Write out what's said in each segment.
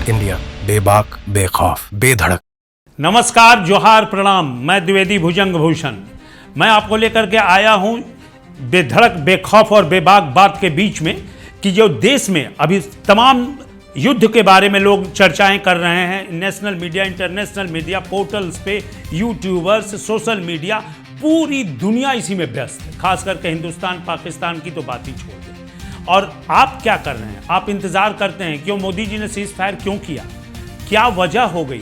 India, बेबाक, बेखौफ, बेधड़क। नमस्कार, जोहार, प्रणाम। मैं द्विवेदी भुजंग भूषण। मैं आपको लेकर के आया हूं बेधड़क, बेखौफ और बेबाक बात के बीच में कि जो देश में अभी तमाम युद्ध के बारे में लोग चर्चाएं कर रहे हैं। National media, international media, portals पे, यूट्यूबर्स, सोशल मीडिया, पूरी दुनिया इसी में व्यस्त है। खास करके हिंदुस्तान पाकिस्तान की तो बात ही छोड़ दें। और आप क्या कर रहे हैं? आप इंतजार करते हैं क्यों मोदी जी ने सीज फायर क्यों किया, क्या वजह हो गई,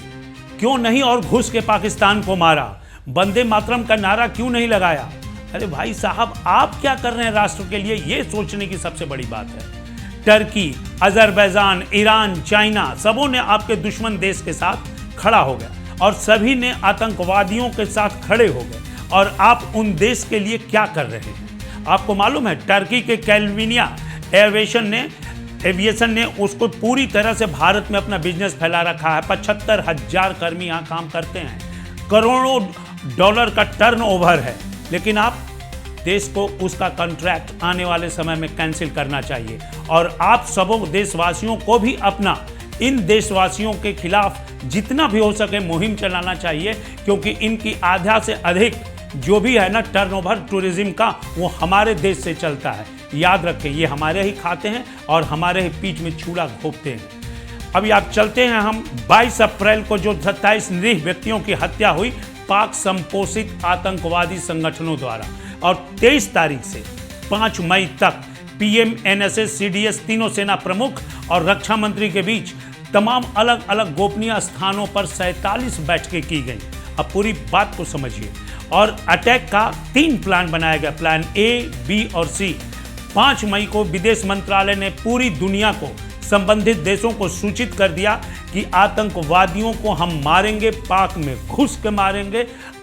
क्यों नहीं और घुस के पाकिस्तान को मारा, वंदे मातरम का नारा क्यों नहीं लगाया? अरे भाई साहब, आप क्या कर रहे हैं राष्ट्र के लिए, ये सोचने की सबसे बड़ी बात है। टर्की, अजरबैजान, ईरान, चाइना, सबों ने आपके दुश्मन देश के साथ खड़ा हो गया और सभी ने आतंकवादियों के साथ खड़े हो गए। और आप उन देश के लिए क्या कर रहे हैं? आपको मालूम है, टर्की के कैलविनिया एविएशन ने उसको पूरी तरह से भारत में अपना बिजनेस फैला रखा है। 75,000 कर्मी यहाँ काम करते हैं, करोड़ों डॉलर का टर्नओवर है। लेकिन आप देश को उसका कॉन्ट्रैक्ट आने वाले समय में कैंसिल करना चाहिए। और आप सबों देशवासियों को भी अपना इन देशवासियों के खिलाफ जितना भी हो सके मुहिम चलाना चाहिए, क्योंकि इनकी आधा से अधिक जो भी है ना टर्नओवर टूरिज्म का, वो हमारे देश से चलता है। याद रखें, ये हमारे ही खाते हैं और हमारे ही पीठ में छुरा घोंपते हैं। अभी आप चलते हैं हम 22 अप्रैल को जो 27 निरीह व्यक्तियों की हत्या हुई पाक संपोषित आतंकवादी संगठनों द्वारा, और 23 तारीख से 5 मई तक पीएम, एनएसएस, सीडीएस, तीनों सेना प्रमुख और रक्षा मंत्री के बीच तमाम अलग अलग गोपनीय स्थानों पर 47 बैठकें की गई। अब पूरी बात को समझिए। और अटैक का 3 प्लान बनाया गया, प्लान ए, बी और सी। 5 मई को विदेश मंत्रालय ने पूरी दुनिया को, संबंधित देशों को सूचित कर दिया कि आतंकवादियों को हम मारेंगे, पाक में घुस के मारेंगे,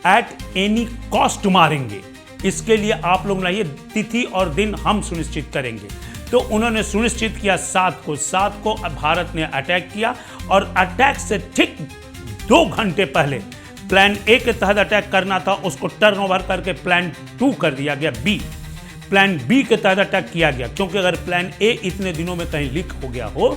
एट एनी कॉस्ट मारेंगे। इसके लिए आप लोग ना, ये तिथि और दिन हम सुनिश्चित करेंगे। तो उन्होंने सुनिश्चित किया 7 को भारत ने अटैक किया। और अटैक से ठीक 2 घंटे पहले प्लान ए के तहत अटैक करना था, उसको टर्नओवर करके प्लान 2 कर दिया गया, बी। प्लान बी के तहत अटैक किया गया, क्योंकि अगर प्लान ए इतने दिनों में कहीं लीक हो गया हो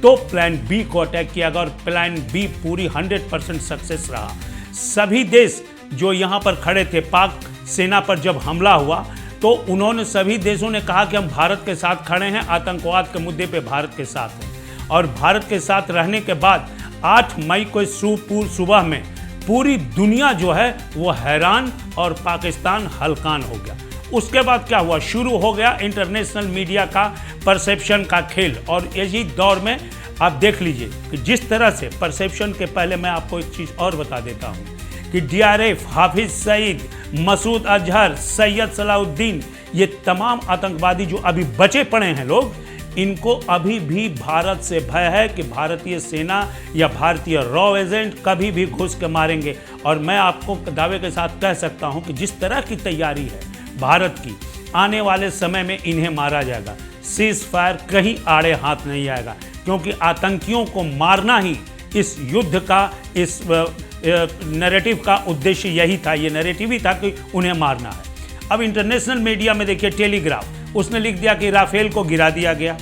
तो प्लान बी को अटैक किया गया। और प्लान बी पूरी 100% सक्सेस रहा। सभी देश जो यहाँ पर खड़े थे, पाक सेना पर जब हमला हुआ तो उन्होंने, सभी देशों ने कहा कि हम भारत के साथ खड़े हैं, आतंकवाद के मुद्दे पे भारत के साथ हैं। और भारत के साथ रहने के बाद 8 मई को सुबह में पूरी दुनिया जो है वो हैरान और पाकिस्तान हलकान हो गया। उसके बाद क्या हुआ? शुरू हो गया इंटरनेशनल मीडिया का परसेप्शन का खेल। और यही दौर में आप देख लीजिए कि जिस तरह से परसेप्शन के पहले मैं आपको एक चीज़ और बता देता हूँ कि डीआरएफ, हाफिज सईद, मसूद अजहर, सैयद सलाउद्दीन, ये तमाम आतंकवादी जो अभी बचे पड़े हैं लोग, इनको अभी भी भारत से भय है कि भारतीय सेना या भारतीय रॉ एजेंट कभी भी घुस के मारेंगे। और मैं आपको दावे के साथ कह सकता हूं कि जिस तरह की तैयारी है भारत की, आने वाले समय में इन्हें मारा जाएगा। सीज फायर कहीं आड़े हाथ नहीं आएगा, क्योंकि आतंकियों को मारना ही इस युद्ध का, इस नैरेटिव का उद्देश्य यही था। ये नैरेटिव ही था कि उन्हें मारना है। अब इंटरनेशनल मीडिया में देखिए, टेलीग्राफ, उसने लिख दिया कि राफेल को गिरा दिया गया।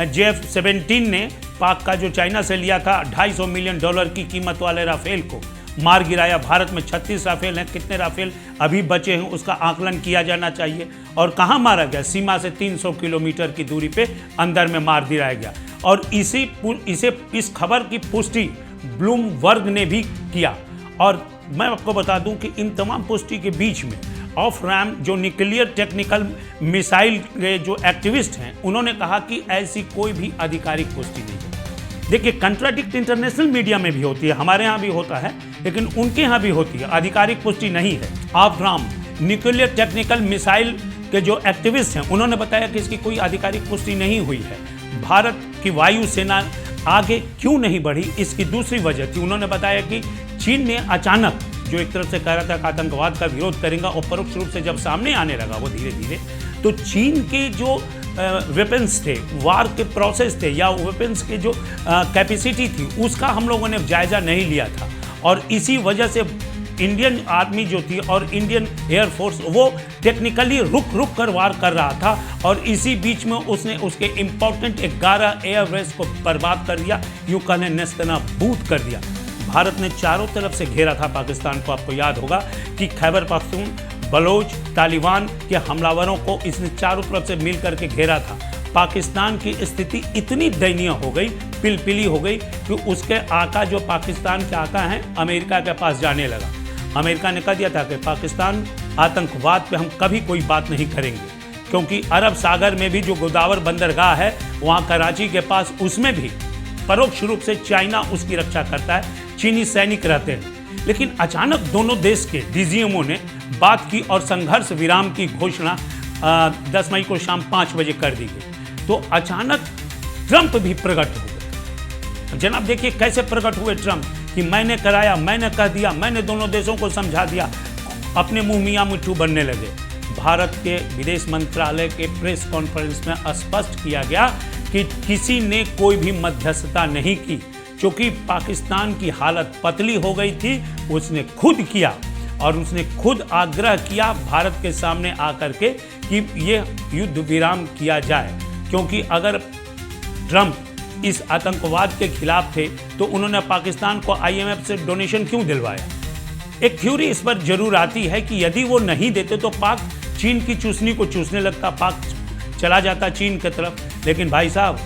JF-17 ने पाक का जो चाइना से लिया था $250 मिलियन की कीमत वाले राफेल को मार गिराया। भारत में 36 राफेल हैं। कितने राफेल अभी बचे हैं उसका आकलन किया जाना चाहिए। और कहाँ मारा गया? सीमा से 300 किलोमीटर की दूरी पे अंदर में मार दिया गया। और इस खबर की पुष्टि ब्लूमबर्ग ने भी किया। और मैं आपको बता दूं कि इन तमाम पुष्टि के बीच में ऑफ रैम जो न्यूक्लियर टेक्निकल मिसाइल के जो एक्टिविस्ट हैं, उन्होंने कहा कि ऐसी कोई भी आधिकारिक पुष्टि नहीं है। देखिए, कंट्राडिक्ट इंटरनेशनल मीडिया में भी होती है, हमारे यहाँ भी होता है, लेकिन उनके यहाँ भी होती है, आधिकारिक पुष्टि नहीं है। Of RAM nuclear technical missile के जो एक्टिविस्ट हैं, उन्होंने बताया कि इसकी कोई आधिकारिक पुष्टि नहीं हुई है। भारत की वायु सेना आगे क्यों नहीं बढ़ी, इसकी दूसरी वजह थी। उन्होंने बताया कि चीन ने अचानक, जो एक तरफ से कह रहा था कि आतंकवाद का विरोध करेगा, और परोक्ष रूप से जब सामने आने लगा वो धीरे धीरे, तो चीन के जो वेपन्स थे, वार के प्रोसेस थे, या वेपन्स के जो कैपेसिटी थी, उसका हम लोगों ने जायजा नहीं लिया था। और इसी वजह से इंडियन आर्मी जो थी और इंडियन एयरफोर्स वो टेक्निकली रुक रुक कर वार कर रहा था, और इसी बीच में उसने उसके इंपॉर्टेंट 11 एयरबेस को बर्बाद कर दिया, यूं कहने नेस्तनाबूद कर दिया। भारत ने चारों तरफ से घेरा था पाकिस्तान को। आपको याद होगा कि खैबर पख्तून, बलोच, तालिबान के हमलावरों को इसने चारों तरफ से मिल करके घेरा था। पाकिस्तान की स्थिति इतनी दयनीय हो गई, पिलपिली हो गई कि उसके आका, जो पाकिस्तान के आका हैं, अमेरिका के पास जाने लगा। अमेरिका ने कह दिया था कि पाकिस्तान, आतंकवाद पे हम कभी कोई बात नहीं करेंगे, क्योंकि अरब सागर में भी जो गोदावरी बंदरगाह है वहाँ कराची के पास, उसमें भी परोक्ष रूप से चाइना उसकी रक्षा करता है, चीनी सैनिक रहते हैं। लेकिन अचानक दोनों देश के डीजीएमओ ने बात की और संघर्ष विराम की घोषणा 10 मई को शाम 5 बजे कर दी गई। तो अचानक ट्रंप भी प्रकट हो गए। जनाब देखिए कैसे प्रकट हुए ट्रंप कि मैंने कराया, मैंने कह दिया, मैंने दोनों देशों को समझा दिया। अपने मुंह मियां मिट्ठू बनने लगे। भारत के विदेश मंत्रालय के प्रेस कॉन्फ्रेंस में स्पष्ट किया गया कि किसी ने कोई भी मध्यस्थता नहीं की, क्योंकि पाकिस्तान की हालत पतली हो गई थी। उसने खुद किया और उसने खुद आग्रह किया भारत के सामने आकर के कि ये युद्ध विराम किया जाए, क्योंकि अगर ट्रंप इस आतंकवाद के खिलाफ थे तो उन्होंने पाकिस्तान को आईएमएफ से डोनेशन क्यों दिलवाया। एक थ्योरी इस पर जरूर आती है कि यदि वो नहीं देते तो पाक चीन की चूसनी को चूसने लगता, पाक चला जाता चीन की तरफ। लेकिन भाई साहब,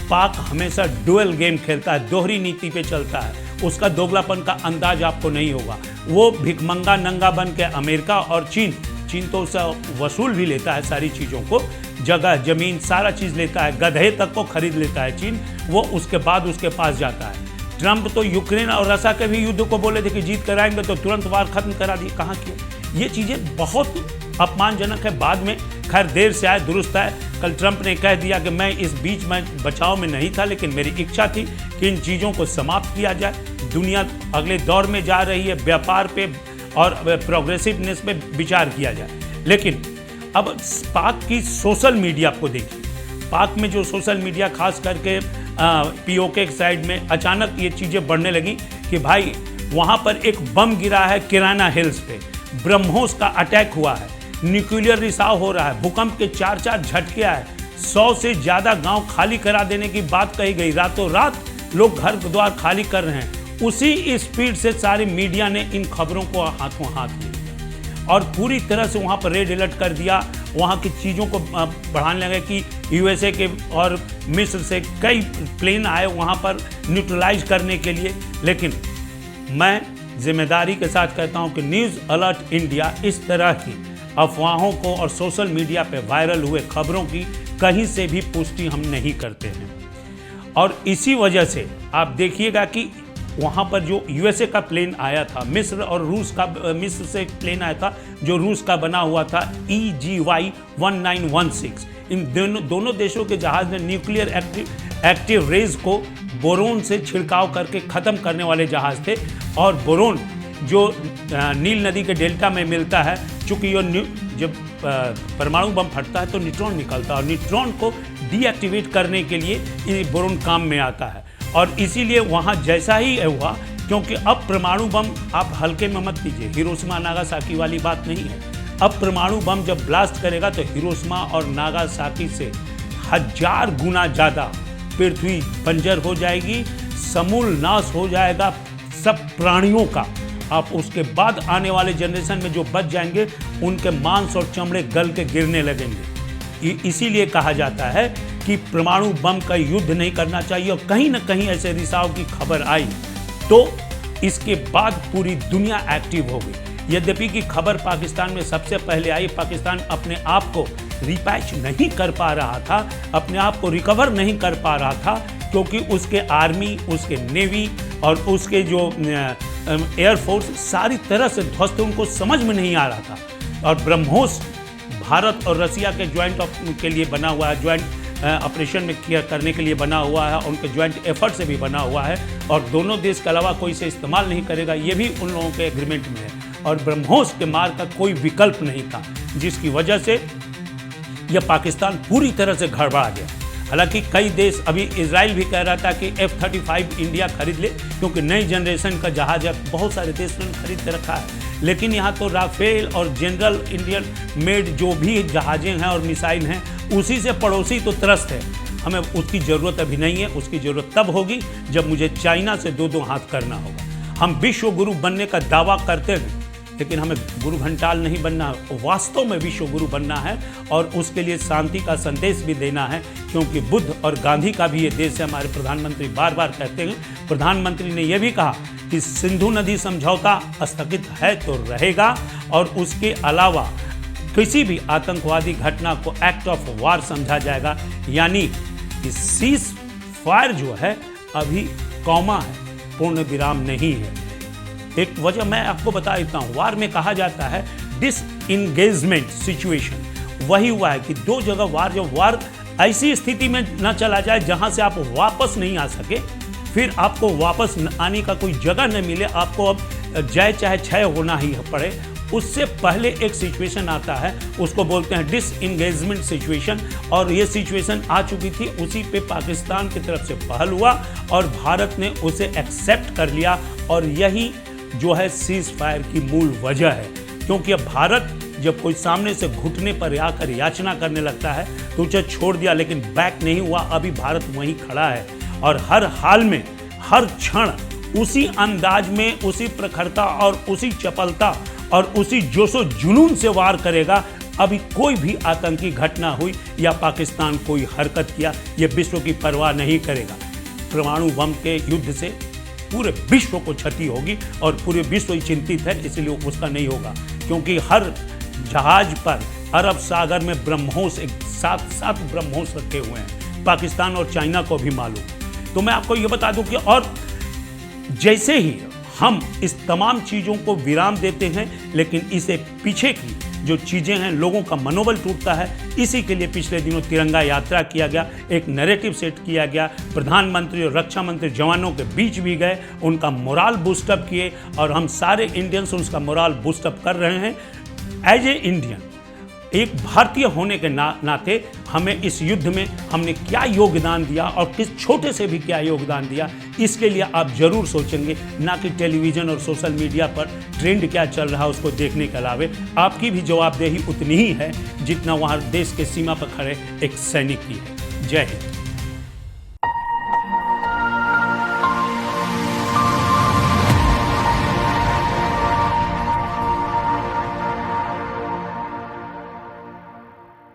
पाक हमेशा डुअल गेम खेलता है, दोहरी नीति पे चलता है। उसका दोगलापन का अंदाज आपको नहीं होगा। वो भिखमंगा नंगा बन के अमेरिका और चीन तो उससे वसूल भी लेता है सारी चीज़ों को, जगह जमीन सारा चीज़ लेता है, गधे तक को खरीद लेता है चीन। वो उसके बाद उसके पास जाता है। ट्रंप तो यूक्रेन और रशिया के भी युद्ध को बोले थे कि जीत कराएंगे, तो तुरंत वार खत्म करा दी। कहाँ किया? ये चीज़ें बहुत अपमानजनक है। बाद में खैर देर से आए दुरुस्त है। कल ट्रंप ने कह दिया कि मैं इस बीच में बचाव में नहीं था, लेकिन मेरी इच्छा थी कि इन चीज़ों को समाप्त किया जाए। दुनिया अगले दौर में जा रही है, व्यापार पे और प्रोग्रेसिवनेस पे विचार किया जाए। लेकिन अब पाक की सोशल मीडिया को देखिए। पाक में जो सोशल मीडिया खास करके पीओके के साइड में अचानक ये चीज़ें बढ़ने लगी कि भाई वहाँ पर एक बम गिरा है किराना हिल्स पे, ब्रह्मोस का अटैक हुआ है, न्यूक्लियर रिसाव हो रहा है, भूकंप के 4 झटके आए, 100 से ज़्यादा गांव खाली करा देने की बात कही गई। रातों रात लोग घर द्वार खाली कर रहे हैं। उसी स्पीड से सारी मीडिया ने इन खबरों को हाथों हाथ लिया और पूरी तरह से वहाँ पर रेड अलर्ट कर दिया। वहाँ की चीज़ों को बढ़ाने लगे कि यूएसए के और मिस्र से कई प्लेन आए वहाँ पर न्यूट्रलाइज करने के लिए। लेकिन मैं जिम्मेदारी के साथ कहता हूँ कि न्यूज़ अलर्ट इंडिया इस तरह की अफवाहों को और सोशल मीडिया पे वायरल हुए खबरों की कहीं से भी पुष्टि हम नहीं करते हैं। और इसी वजह से आप देखिएगा कि वहाँ पर जो यूएसए का प्लेन आया था, मिस्र और रूस का, मिस्र से एक प्लेन आया था जो रूस का बना हुआ था EGY 1916। इन दोनों देशों के जहाज़ ने न्यूक्लियर एक्टिव रेज को बोरोन से छिड़काव करके ख़त्म करने वाले जहाज़ थे। और बोरोन जो नील नदी के डेल्टा में मिलता है, चूँकि जब परमाणु बम फटता है तो न्यूट्रॉन निकलता है और न्यूट्रॉन को डीएक्टिवेट करने के लिए ये बोरोन काम में आता है। और इसीलिए वहाँ जैसा ही हुआ, क्योंकि अब परमाणु बम आप हल्के में मत लीजिए, हिरोशिमा नागासाकी वाली बात नहीं है। अब परमाणु बम जब ब्लास्ट करेगा तो हिरोशिमा और नागासाकी से 1000 गुना ज़्यादा पृथ्वी बंजर हो जाएगी, समूल नाश हो जाएगा सब प्राणियों का। आप उसके बाद आने वाले जनरेशन में जो बच जाएंगे उनके मांस और चमड़े गल के गिरने लगेंगे। इसीलिए कहा जाता है कि परमाणु बम का युद्ध नहीं करना चाहिए। और कहीं ना कहीं ऐसे रिसाव की खबर आई तो इसके बाद पूरी दुनिया एक्टिव हो गई। यद्यपि कि खबर पाकिस्तान में सबसे पहले आई, पाकिस्तान अपने आप को रिपैच नहीं कर पा रहा था, अपने आप को रिकवर नहीं कर पा रहा था, क्योंकि उसके आर्मी, उसके नेवी और उसके जो एयरफोर्स सारी तरह से ध्वस्त, उनको समझ में नहीं आ रहा था। और ब्रह्मोस भारत और रसिया के ज्वाइंट के लिए बना हुआ है, ज्वाइंट ऑपरेशन में किया करने के लिए बना हुआ है, उनके ज्वाइंट एफर्ट से भी बना हुआ है और दोनों देश के अलावा कोई से इस्तेमाल नहीं करेगा, ये भी उन लोगों के एग्रीमेंट में है। और ब्रह्मोस के मार का कोई विकल्प नहीं था, जिसकी वजह से यह पाकिस्तान पूरी तरह से गड़बड़ा गया। हालांकि कई देश, अभी इजराइल भी कह रहा था कि F-35 इंडिया खरीद ले, क्योंकि नई जनरेशन का जहाज बहुत सारे देशों ने खरीद के रखा है। लेकिन यहाँ तो राफेल और जनरल इंडियन मेड जो भी जहाज़ें हैं और मिसाइल हैं, उसी से पड़ोसी तो त्रस्त है। हमें उसकी ज़रूरत अभी नहीं है, उसकी ज़रूरत तब होगी जब मुझे चाइना से दो हाथ करना होगा। हम विश्व गुरु बनने का दावा करते हैं, लेकिन हमें गुरु घंटाल नहीं बनना है, वास्तव में विश्व गुरु बनना है और उसके लिए शांति का संदेश भी देना है, क्योंकि बुद्ध और गांधी का भी ये देश है। हमारे प्रधानमंत्री बार बार कहते हैं, प्रधानमंत्री ने यह भी कहा कि सिंधु नदी समझौता स्थगित है तो रहेगा और उसके अलावा किसी भी आतंकवादी घटना को एक्ट ऑफ वार समझा जाएगा, यानी कि सीज फायर जो है अभी कौमा है, पूर्ण विराम नहीं है। एक वजह मैं आपको बता देता हूँ, वार में कहा जाता है डिसइंगेजमेंट सिचुएशन, वही हुआ है कि दो जगह वार, जब वार ऐसी स्थिति में न चला जाए जहाँ से आप वापस नहीं आ सके, फिर आपको वापस आने का कोई जगह न मिले, आपको अब जय चाहे क्षय होना ही पड़े, उससे पहले एक सिचुएशन आता है, उसको बोलते हैं डिसइंगेजमेंट सिचुएशन। और ये सिचुएशन आ चुकी थी, उसी पे पाकिस्तान की तरफ से पहल हुआ और भारत ने उसे एक्सेप्ट कर लिया, और यही जो है सीज फायर की मूल वजह है। क्योंकि अब भारत जब कोई सामने से घुटने पर आकर याचना करने लगता है तो उसे छोड़ दिया, लेकिन बैक नहीं हुआ, अभी भारत वहीं खड़ा है और हर हाल में, हर क्षण उसी अंदाज में, उसी प्रखरता और उसी चपलता और उसी जोशो जुनून से वार करेगा। अभी कोई भी आतंकी घटना हुई या पाकिस्तान कोई हरकत किया, ये विश्व की परवाह नहीं करेगा। परमाणु बम के युद्ध से पूरे विश्व को क्षति होगी और पूरे विश्व ही चिंतित है, इसलिए उसका नहीं होगा, क्योंकि हर जहाज पर अरब सागर में ब्रह्मोस, 7 ब्रह्मोस रखे हुए हैं, पाकिस्तान और चाइना को भी मालूम। तो मैं आपको ये बता दूं कि और जैसे ही हम इस तमाम चीज़ों को विराम देते हैं, लेकिन इसे पीछे की जो चीज़ें हैं, लोगों का मनोबल टूटता है। इसी के लिए पिछले दिनों तिरंगा यात्रा किया गया, एक नैरेटिव सेट किया गया, प्रधानमंत्री और रक्षा मंत्री जवानों के बीच भी गए, उनका मोराल बूस्टअप किए और हम सारे इंडियंस उसका मोराल बूस्टअप कर रहे हैं। एज ए इंडियन, एक भारतीय होने के नाते हमें इस युद्ध में हमने क्या योगदान दिया और किस छोटे से भी क्या योगदान दिया, इसके लिए आप जरूर सोचेंगे, ना कि टेलीविज़न और सोशल मीडिया पर ट्रेंड क्या चल रहा है उसको देखने के अलावे। आपकी भी जवाबदेही उतनी ही है जितना वहाँ देश के सीमा पर खड़े एक सैनिक की है। जय हिंद।